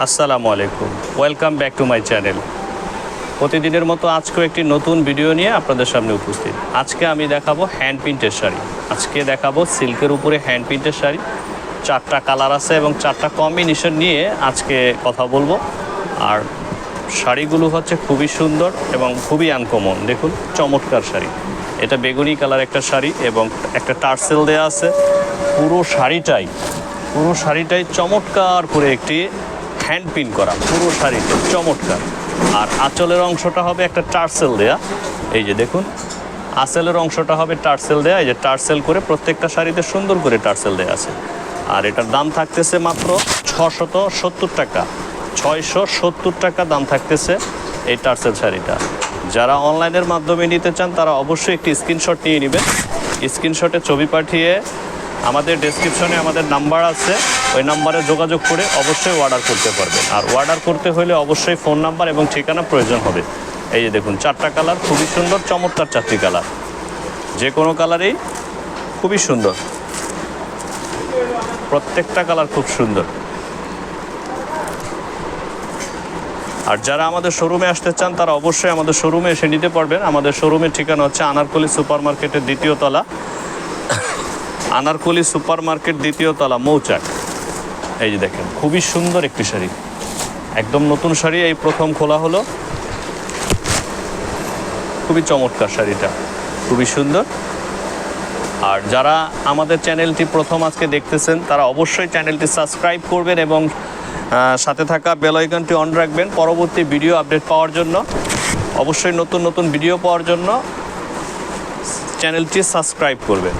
আসসালামু আলাইকুম, welcome back to my channel. প্রতিদিনের মতো আজকেও একটি নতুন ভিডিও নিয়ে আপনাদের সামনে উপস্থিত। আজকে আমি দেখাবো হ্যান্ড প্রিন্টের শাড়ি। আজকে দেখাবো সিল্কের উপরে হ্যান্ড প্রিন্টের শাড়ি। 4টা কালার আছে এবং 4টা কম্বিনেশন নিয়ে আজকে কথা বলবো। আর শাড়িগুলো হচ্ছে খুবই সুন্দর এবং খুবই আনকমন। দেখুন, চমৎকার শাড়ি। এটা বেগুনি কালার একটা শাড়ি এবং একটা টার্সেল দেওয়া আছে। পুরো শাড়িটাই চমৎকার করে একটি হ্যান্ড প্রিন্ট করা, পুরো শাড়িটা চমৎকার। আর আঁচলের অংশটা হবে একটা টার্সেল দেয়া। এই যে দেখুন, আঁচলের অংশটা হবে টার্সেল দেয়া। এই যে টার্সেল করে প্রত্যেকটা শাড়িতে সুন্দর করে টার্সেল দেয়া আছে। আর এটার দাম থাকতেছে মাত্র 670 টাকা। 670 টাকা দাম থাকতেছে এই টার্সেল শাড়িটা। যারা অনলাইনের মাধ্যমে নিতে চান তারা অবশ্যই একটি স্ক্রিনশট নিয়ে নেবেন। স্ক্রিনশটে ছবি পাঠিয়ে আমাদের ডেসক্রিপশনে আমাদের নাম্বার আছে, ওই নাম্বারে যোগাযোগ করে অবশ্যই অর্ডার করতে পারবেন। আর অর্ডার করতে হলে অবশ্যই ফোন নাম্বার এবং ঠিকানা প্রয়োজন হবে। এই যে দেখুন, 4টা কালার খুবই সুন্দর, চমৎকার 4টি কালার। যে কোনো কালারেই খুবই সুন্দর, প্রত্যেকটা কালার খুব সুন্দর। আর যারা আমাদের শোরুমে আসতে চান তারা অবশ্যই আমাদের শোরুমে এসে নিতে পারবেন। আমাদের শোরুমের ঠিকানা হচ্ছে আনারকলি সুপার মার্কেটের 2য় তলা, আনারকলি সুপার মার্কেট 2য় তলা, মৌচাক। এই যে দেখেন, খুবই সুন্দর একটি শাড়ি, একদম নতুন শাড়ি, এই প্রথম খোলা হলো। খুবই চমৎকার শাড়িটা, খুবই সুন্দর। আর যারা আমাদের চ্যানেলটি প্রথম আজকে দেখতেছেন তারা অবশ্যই চ্যানেলটি সাবস্ক্রাইব করবেন এবং সাথে থাকা বেল আইকনটি অন রাখবেন পরবর্তী ভিডিও আপডেট পাওয়ার জন্য। অবশ্যই নতুন নতুন ভিডিও পাওয়ার জন্য চ্যানেলটি সাবস্ক্রাইব করবেন।